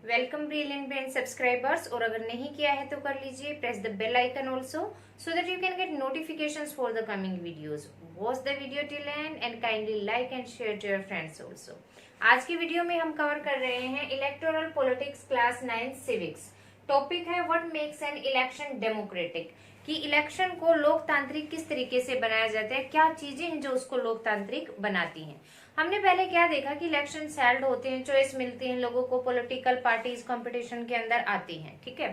Welcome brilliant brain subscribers. और अगर नहीं किया है तो कर लीजिए, press the bell icon also so that you can get notifications for the coming videos. Watch the video till end kindly like and share to your friends also. आज की वीडियो में हम कवर कर रहे हैं electoral politics class 9 civics. Topic है what makes an election democratic, कि election को लोकतांत्रिक किस तरीके से बनाया जाता है, क्या चीजें हैं जो उसको लोकतांत्रिक बनाती हैं। हमने पहले क्या देखा कि इलेक्शन हेल्ड होते हैं, चॉइस मिलती है लोगों को, पॉलिटिकल पार्टीज कंपटीशन के अंदर आती हैं, ठीक है।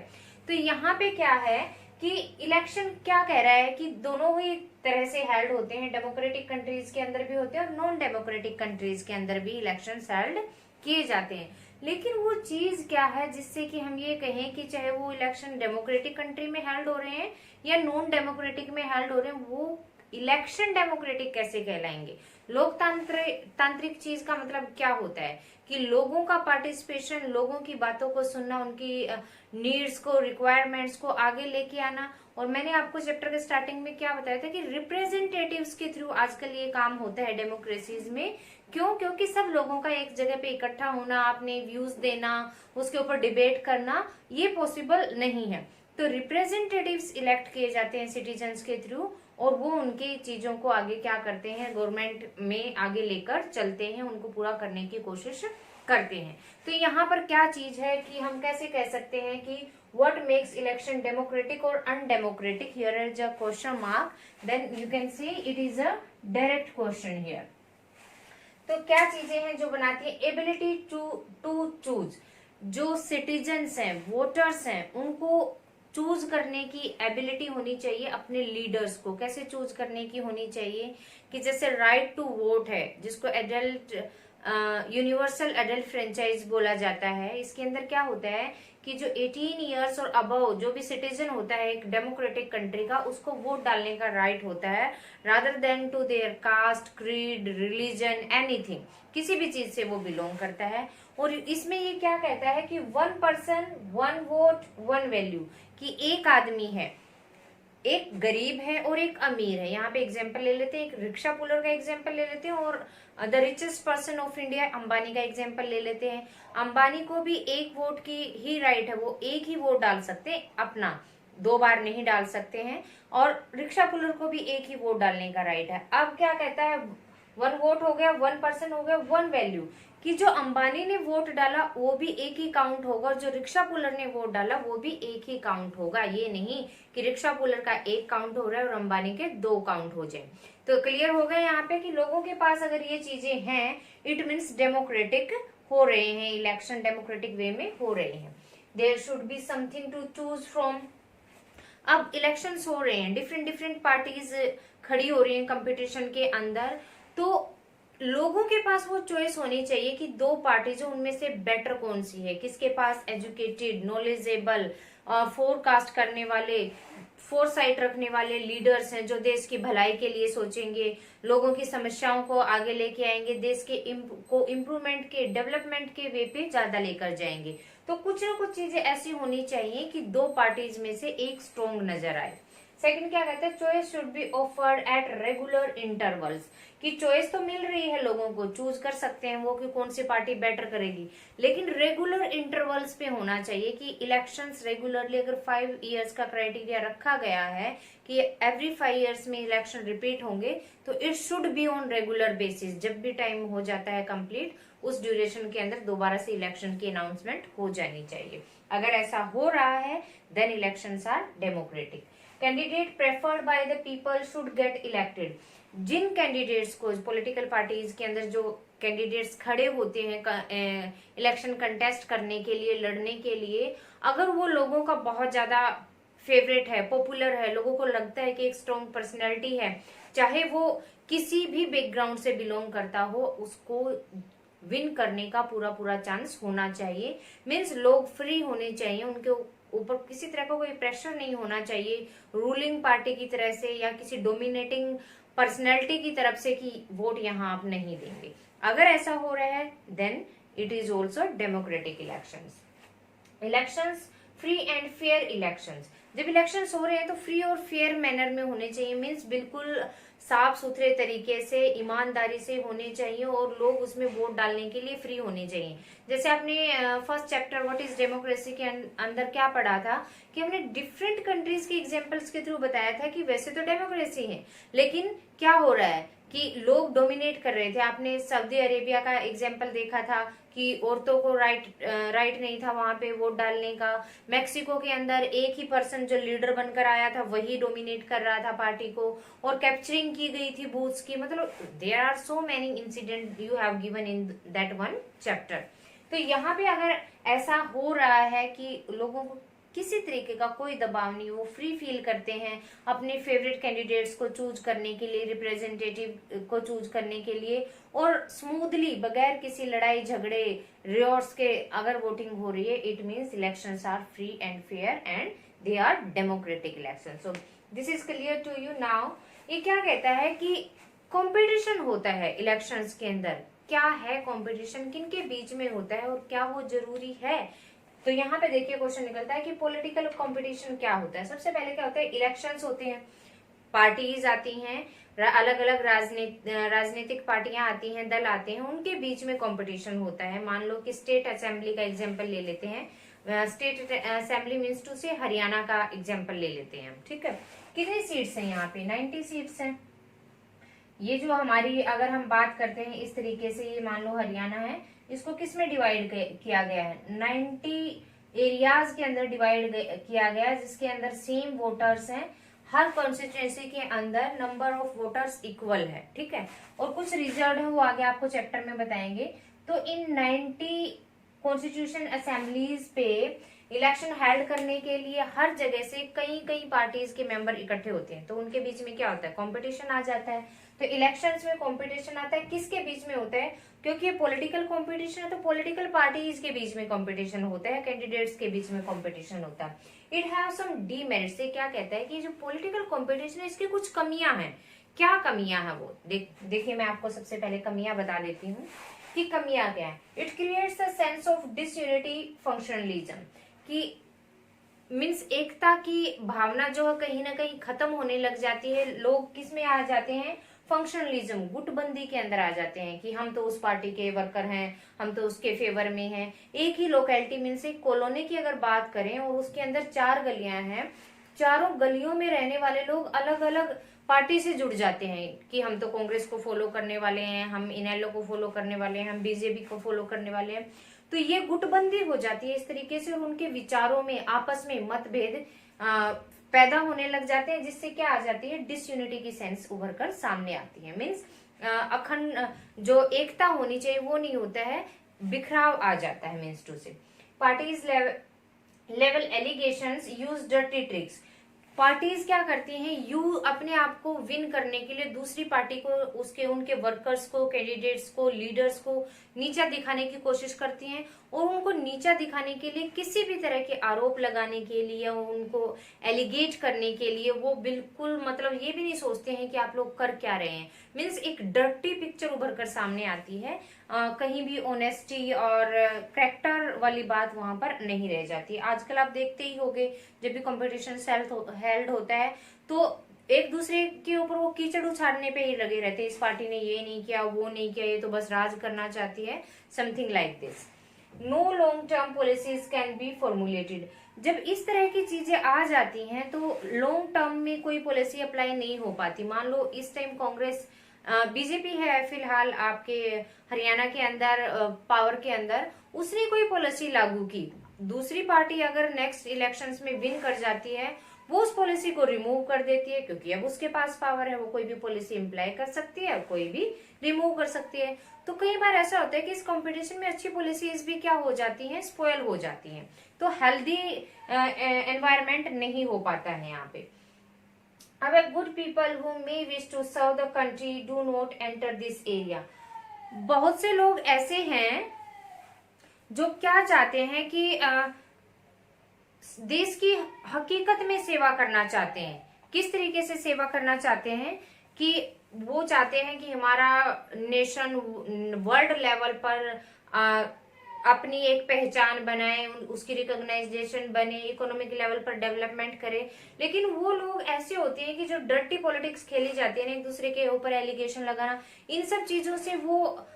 तो यहाँ पे क्या है कि इलेक्शन क्या कह रहा है कि दोनों ही तरह से हेल्ड होते हैं, डेमोक्रेटिक कंट्रीज के अंदर भी होते हैं और नॉन डेमोक्रेटिक कंट्रीज के अंदर भी इलेक्शन हेल्ड किए जाते हैं। लेकिन वो चीज क्या है जिससे कि हम ये कहें कि चाहे वो इलेक्शन डेमोक्रेटिक कंट्री में हेल्ड हो रहे हैं या नॉन डेमोक्रेटिक में हेल्ड हो रहे हैं, वो इलेक्शन डेमोक्रेटिक कैसे कहलाएंगे। तांत्रिक चीज का मतलब क्या होता है कि लोगों का पार्टिसिपेशन, लोगों की बातों को सुनना, उनकी नीड्स को, रिक्वायरमेंट्स को आगे लेके आना। और मैंने आपको चैप्टर के स्टार्टिंग में क्या बताया था कि रिप्रेजेंटेटिव्स के थ्रू आजकल ये काम होता है डेमोक्रेसीज में। क्यों? क्योंकि सब लोगों का एक जगह पे इकट्ठा होना, अपने व्यूज देना, उसके ऊपर डिबेट करना, ये पॉसिबल नहीं है। तो रिप्रेजेंटेटिव्स इलेक्ट किए जाते हैं सिटीजन्स के थ्रू, और वो उनकी चीजों को आगे क्या करते हैं, गवर्नमेंट में आगे लेकर चलते हैं, उनको पूरा करने की कोशिश करते हैं। तो यहाँ पर क्या चीज है कि हम कैसे कह सकते हैं कि व्हाट मेक्स इलेक्शन डेमोक्रेटिक और undemocratic. Here is a question mark, then you can see it is a direct question here. तो क्या चीजें हैं जो बनाती है एबिलिटी टू चूज। जो सिटीजन्स हैं, वोटर्स हैं, उनको चूज करने की एबिलिटी होनी चाहिए। अपने लीडर्स को कैसे चूज करने की होनी चाहिए कि जैसे राइट टू वोट है, जिसको एडल्ट यूनिवर्सल एडल्ट फ्रेंचाइज बोला जाता है। इसके अंदर क्या होता है कि जो 18 इयर्स और अबव जो भी सिटीजन होता है एक डेमोक्रेटिक कंट्री का, उसको वोट डालने का राइट होता है, rather than to their caste, creed, religion, anything, किसी भी चीज से वो बिलोंग करता है। और इसमें ये क्या कहता है कि 1 पर्सन 1 वोट 1 वैल्यू, कि एक आदमी है, एक गरीब है और एक अमीर है। यहाँ पे एग्जाम्पल ले लेते हैं, एक रिक्शा पुलर का एग्जाम्पल ले लेते हैं और the richest person of India Ambani का एग्जाम्पल ले लेते हैं। अंबानी को भी एक वोट की ही राइट है, वो एक ही वोट डाल सकते हैं अपना, 2 बार नहीं डाल सकते हैं। और रिक्शा पुलर को भी एक ही वोट डालने का राइट है। अब क्या कहता है, 1 वोट हो गया, 1 पर्सन हो गया, 1 वैल्यू, कि जो अंबानी ने वोट डाला वो भी एक ही काउंट होगा और जो रिक्शा पुलर ने वोट डाला वो भी एक ही काउंट होगा। ये नहीं कि रिक्शा पुलर का 1 काउंट हो रहा है और अंबानी के 2 काउंट हो जाए। तो क्लियर हो गया यहाँ पे कि लोगों के पास अगर ये चीजें हैं, इट मीन्स डेमोक्रेटिक हो रहे हैं, इलेक्शन डेमोक्रेटिक वे में हो रहे हैं। There should be something to choose from. अब इलेक्शंस हो रहे हैं, डिफरेंट पार्टीज खड़ी हो रही हैं कंपटीशन के अंदर, तो लोगों के पास वो चॉइस होनी चाहिए कि 2 पार्टीज उनमें से बेटर कौन सी है, किसके पास एजुकेटेड, नॉलेजेबल, फोरकास्ट करने वाले, फोरसाइट रखने वाले लीडर्स हैं, जो देश की भलाई के लिए सोचेंगे, लोगों की समस्याओं को आगे लेके आएंगे, देश के को इम्प्रूवमेंट के, डेवलपमेंट के वे पे ज्यादा लेकर जाएंगे। तो कुछ ना कुछ चीजें ऐसी होनी चाहिए कि 2 पार्टीज में से एक स्ट्रॉन्ग नजर आए। सेकंड क्या कहते हैं, choice should be offered at regular intervals, कि चॉइस तो मिल रही है लोगों को, चूज कर सकते हैं वो कि कौन सी पार्टी बेटर करेगी, लेकिन रेगुलर इंटरवल्स पे होना चाहिए। कि इलेक्शंस रेगुलरली, अगर 5 इयर्स का क्राइटेरिया रखा गया है कि एवरी 5 इयर्स में इलेक्शन रिपीट होंगे, तो it should be on regular basis. जब भी टाइम हो जाता है कंप्लीट, उस ड्यूरेशन के अंदर दोबारा से इलेक्शन की अनाउंसमेंट हो जानी चाहिए। अगर ऐसा हो रहा है then elections are democratic. Candidate preferred by the people should get elected. जिन कैंडिडेट्स को, पॉलिटिकल पार्टीज के अंदर जो कैंडिडेट्स खड़े होते हैं इलेक्शन कंटेस्ट करने के लिए, लड़ने के लिए, अगर वो लोगों का बहुत ज्यादा फेवरेट है, पॉपुलर है, लोगों को लगता है कि एक स्ट्रॉन्ग पर्सनैलिटी है, चाहे वो किसी भी बैकग्राउंड से बिलोंग करता हो, उसको विन करने का पूरा पूरा चांस होना चाहिए। मीन्स लोग फ्री होने चाहिए, उनके ऊपर किसी तरह का कोई प्रेशर नहीं होना चाहिए रूलिंग पार्टी की तरह से या किसी डोमिनेटिंग पर्सनैलिटी की तरफ से कि वोट यहाँ आप नहीं देंगे। अगर ऐसा हो रहा है then it is also democratic elections. Elections free and fair elections, जब इलेक्शंस हो रहे हैं तो फ्री और फेयर मैनर में होने चाहिए, मीन्स बिल्कुल साफ सुथरे तरीके से ईमानदारी से होने चाहिए और लोग उसमें वोट डालने के लिए फ्री होने चाहिए। जैसे आपने first chapter what is democracy के अंदर क्या पढ़ा था कि हमने डिफरेंट कंट्रीज के एग्जांपल्स के थ्रू बताया था कि वैसे तो डेमोक्रेसी है, लेकिन क्या हो रहा है कि लोग डोमिनेट कर रहे थे। आपने सऊदी अरेबिया का एग्जाम्पल देखा था कि औरतों को राइट नहीं था वहां पे वोट डालने का। मेक्सिको के अंदर एक ही पर्सन जो लीडर बनकर आया था वही डोमिनेट कर रहा था पार्टी को, और कैप्चरिंग की गई थी बूथ्स की। मतलब there are so many incident you have given in that one chapter. तो यहाँ पे अगर ऐसा हो रहा है कि लोगों को किसी तरीके का कोई दबाव नहीं, वो फ्री फील करते हैं अपने फेवरेट कैंडिडेट्स को चूज करने के लिए, रिप्रेजेंटेटिव को चूज करने के लिए, और स्मूथली बगैर किसी लड़ाई झगड़े रियोर्स के अगर वोटिंग हो रही है, it means elections are free and fair and they are democratic election. So this is clear to you now. ये क्या कहता है कि कंपटीशन होता है इलेक्शंस के अंदर। क्या है कंपटीशन, किन के बीच में होता है और क्या वो जरूरी है? तो यहाँ पे देखिए क्वेश्चन निकलता है कि पॉलिटिकल कंपटीशन क्या होता है। सबसे पहले क्या होता है, इलेक्शंस होते हैं, पार्टीज आती हैं, अलग अलग राजनीतिक पार्टियां आती हैं, दल आते हैं, उनके बीच में कंपटीशन होता है। मान लो कि स्टेट असेंबली का एग्जांपल ले लेते हैं। स्टेट असेंबली मीन्स टू से हरियाणा का एग्जांपल ले लेते हैं, ठीक है। कितनी सीट्स हैं यहाँ पे? 90 सीट्स हैं। ये जो हमारी अगर हम बात करते हैं इस तरीके से, ये मान लो हरियाणा है, इसको किस में डिवाइड किया गया है? 90 एरियाज के अंदर डिवाइड किया गया है, जिसके अंदर सेम वोटर्स हैं। हर कॉन्स्टिट्यूएंसी के अंदर नंबर ऑफ वोटर्स इक्वल है, ठीक है। और कुछ रिजर्व है, वो आगे आपको चैप्टर में बताएंगे। तो इन 90 कॉन्स्टिट्यूशन असेंबलीज पे इलेक्शन हेल्ड करने के लिए हर जगह से कई कई पार्टीज के मेंबर इकट्ठे होते हैं, तो उनके बीच में क्या होता है? कंपटीशन आ जाता है। तो इलेक्शंस में कंपटीशन आता है, किसके बीच में होता है? क्योंकि ये पॉलिटिकल कंपटीशन है तो पॉलिटिकल पार्टीज के बीच में कंपटीशन होता है, कैंडिडेट्स के बीच में कंपटीशन होता है। It have some demerits. से क्या कहता है कि जो पॉलिटिकल कंपटीशन है इसकी कुछ कमियां हैं। क्या कमियां हैं वो देखिए, मैं आपको सबसे पहले कमियां बता देती हूँ कि कमियां क्या है। It creates a sense of disunity functionalism, कि मीन्स एकता की भावना जो है कहीं ना कहीं खत्म होने लग जाती है। लोग किस में आ जाते हैं? फंक्शनलिज्म, गुटबंदी के अंदर आ जाते हैं कि हम तो उस पार्टी के वर्कर हैं, हम तो उसके फेवर में हैं। एक ही लोकेलिटी मीन्स एक कॉलोनी की अगर बात करें और उसके अंदर 4 गलियां हैं, चारों गलियों में रहने वाले लोग अलग अलग पार्टी से जुड़ जाते हैं कि हम तो कांग्रेस को फॉलो करने वाले हैं, हम इनेलो को फॉलो करने वाले हैं, हम बीजेपी को फॉलो करने वाले हैं। तो ये गुटबंदी हो जाती है इस तरीके से, और उनके विचारों में आपस में मतभेद पैदा होने लग जाते हैं, जिससे क्या आ जाती है? डिसयूनिटी की सेंस उभर कर सामने आती है। मीन्स अखंड जो एकता होनी चाहिए वो नहीं होता है, बिखराव आ जाता है। मीन्स टू से parties level allegations use dirty tricks. Parties क्या करती हैं? यू अपने आप को विन करने के लिए दूसरी पार्टी को, उसके उनके वर्कर्स को, कैंडिडेट्स को, लीडर्स को नीचा दिखाने की कोशिश करती हैं, और उनको नीचा दिखाने के लिए किसी भी तरह के आरोप लगाने के लिए, उनको एलिगेट करने के लिए वो बिल्कुल मतलब ये भी नहीं सोचते हैं कि आप लोग कर क्या रहे हैं। मीन्स एक डर्टी पिक्चर उभर कर सामने आती है। कहीं भी ऑनेस्टी और कैरेक्टर वाली बात वहां पर नहीं रह जाती। आजकल आप देखते ही होंगे जब भी कंपटीशन हेल्ड होता है तो एक दूसरे के ऊपर वो कीचड़ उछालने पे ही लगे रहते हैं। इस पार्टी ने ये नहीं किया, वो नहीं किया, ये तो बस राज करना चाहती है, something like this. No long term policies can be formulated. जब इस तरह की चीजें आ जाती हैं तो लॉन्ग टर्म में कोई पॉलिसी अप्लाई नहीं हो पाती। मान लो इस टाइम कांग्रेस बीजेपी है फिलहाल आपके हरियाणा के अंदर पावर के अंदर, उसने कोई पॉलिसी लागू की, दूसरी पार्टी अगर नेक्स्ट इलेक्शंस में विन कर जाती है वो उस पॉलिसी को रिमूव कर देती है, क्योंकि अब उसके पास पावर है, वो कोई भी पॉलिसी इम्प्लाई कर सकती है, कोई भी रिमूव कर सकती है। तो कई बार ऐसा होता है कि इस कंपटीशन में अच्छी पॉलिसीज भी क्या हो जाती हैं? स्पॉइल हो जाती हैं। तो हेल्दी एनवायरमेंट नहीं हो पाता है यहाँ पे। अब good people who may wish to serve the country do not enter this area. बहुत से लोग ऐसे हैं जो क्या चाहते हैं कि देश की हकीकत में सेवा करना चाहते हैं। किस तरीके से सेवा करना चाहते हैं? कि वो चाहते हैं कि हमारा नेशन वर्ल्ड लेवल पर अपनी एक पहचान बनाए, उसकी रिकॉग्नाइजेशन बने, इकोनॉमिक लेवल पर डेवलपमेंट करे। लेकिन वो लोग ऐसे होते हैं कि जो डर्टी पॉलिटिक्स खेली जाती है ना, एक दूसरे के ऊपर एलिगेशन लगाना, इन सब चीजों से वो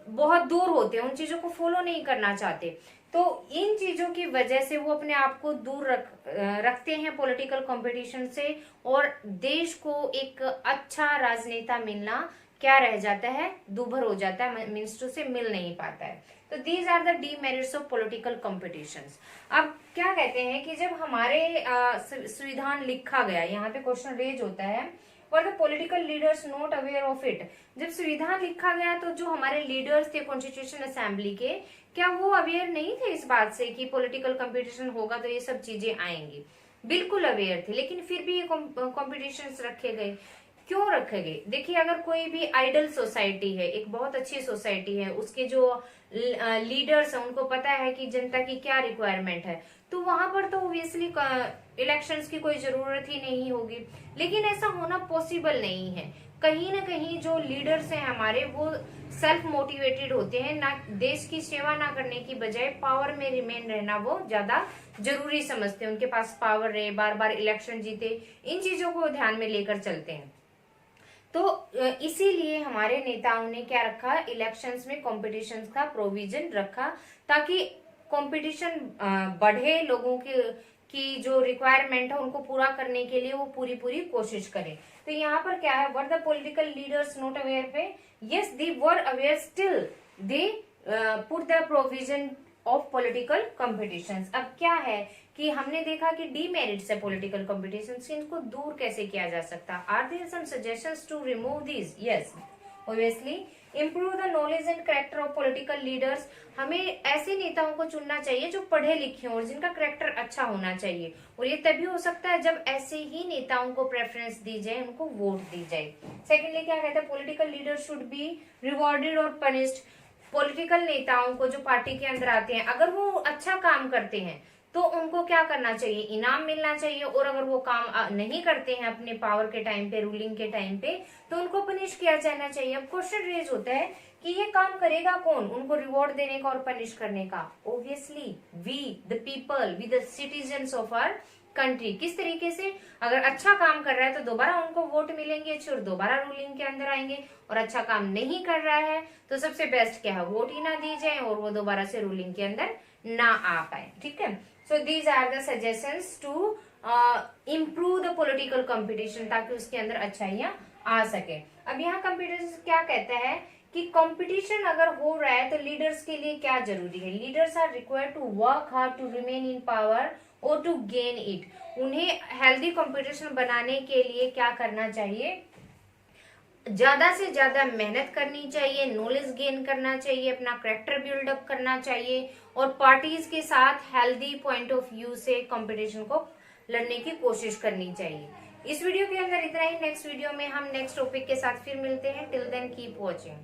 बहुत दूर होते हैं, उन चीजों को फॉलो नहीं करना चाहते। तो इन चीजों की वजह से वो अपने आप को दूर रखते हैं पॉलिटिकल कंपटीशन से, और देश को एक अच्छा राजनेता मिलना क्या रह जाता है, दूभर हो जाता है, मिनिस्टर से मिल नहीं पाता है। तो these are the demerits of political competitions. अब क्या कहते हैं कि जब हमारे संविधान लिखा गया, यहाँ पे क्वेश्चन रेज होता है, were the political leaders not aware of it. जब संविधान लिखा गया तो जो हमारे लीडर्स थे कॉन्स्टिट्यूशन असेंबली के, क्या वो अवेयर नहीं थे इस बात से कि पॉलिटिकल कंपटीशन होगा तो ये सब चीजें आएंगी? बिल्कुल अवेयर थे, लेकिन फिर भी ये कॉम्पिटिशन्स रखे गए। क्यों रखे गए? देखिए, अगर कोई भी आइडल सोसाइटी है, एक बहुत अच्छी सोसाइटी है, उसके जो लीडर्स हैं उनको पता है कि जनता की क्या रिक्वायरमेंट है, तो वहां पर तो ऑब्वियसली इलेक्शंस की कोई जरूरत ही नहीं होगी। लेकिन ऐसा होना पॉसिबल नहीं है। कहीं ना कहीं जो लीडर्स हैं हमारे, वो सेल्फ मोटिवेटेड होते हैं, ना देश की सेवा ना करने की बजाय पावर में रिमेन रहना वो ज्यादा जरूरी समझते हैं। उनके पास पावर रहे, बार बार इलेक्शन जीते, इन चीजों को ध्यान में लेकर चलते हैं। तो इसीलिए हमारे नेताओं ने क्या रखा, इलेक्शंस में कॉम्पिटिशन का प्रोविजन रखा, ताकि कंपटीशन बढ़े, लोगों की जो रिक्वायरमेंट है उनको पूरा करने के लिए वो पूरी कोशिश करें। तो यहाँ पर क्या है, were the political leaders not aware पे, yes they were aware, still they put the provision of political competitions. अब क्या है कि हमने देखा कि डीमेरिट्स है पॉलिटिकल कॉम्पिटिशन से, इनको दूर कैसे किया जा सकता? Are there some suggestions to remove this? Yes, obviously improve the knowledge and character of political leaders. हमें ऐसे नेताओं को चुनना चाहिए जो पढ़े लिखे हों और जिनका कैरेक्टर अच्छा होना चाहिए, और ये तभी हो सकता है जब ऐसे ही नेताओं को प्रेफरेंस दी जाए, उनको वोट दी जाए। सेकेंडली क्या कहते हैं, political leader should be rewarded और पनिश्ड। पॉलिटिकल नेताओं को जो पार्टी के अंदर आते हैं, अगर वो अच्छा काम करते हैं तो उनको क्या करना चाहिए, इनाम मिलना चाहिए, और अगर वो काम नहीं करते हैं अपने पावर के टाइम पे, रूलिंग के टाइम पे, तो उनको पनिश किया जाना चाहिए। अब क्वेश्चन रेज होता है कि ये काम करेगा कौन, उनको रिवॉर्ड देने का और पनिश करने का? Obviously we the people, we the citizens of our country. किस तरीके से? अगर अच्छा काम कर रहा है तो दोबारा उनको वोट मिलेंगे, और दोबारा रूलिंग के अंदर आएंगे, और अच्छा काम नहीं कर रहा है तो सबसे बेस्ट क्या है, वोट ही ना दी जाए और वो दोबारा से रूलिंग के अंदर ना आ पाए। ठीक है, so these are the suggestions to improve the political competition, ताकि उसके अंदर अच्छाइयां आ सके। अब यहाँ कंपटीशन क्या कहता है कि कंपटीशन अगर हो रहा है तो लीडर्स के लिए क्या जरूरी है? Leaders are required to work hard to remain in power और टू गेन इट। उन्हें हेल्दी कंपटीशन बनाने के लिए क्या करना चाहिए? ज्यादा से ज्यादा मेहनत करनी चाहिए, नॉलेज गेन करना चाहिए, अपना कैरेक्टर बिल्डअप करना चाहिए, और पार्टीज के साथ हेल्दी पॉइंट ऑफ व्यू से कंपटीशन को लड़ने की कोशिश करनी चाहिए। इस वीडियो के अंदर इतना ही। नेक्स्ट वीडियो में हम नेक्स्ट टॉपिक के साथ फिर मिलते हैं। Till then keep watching.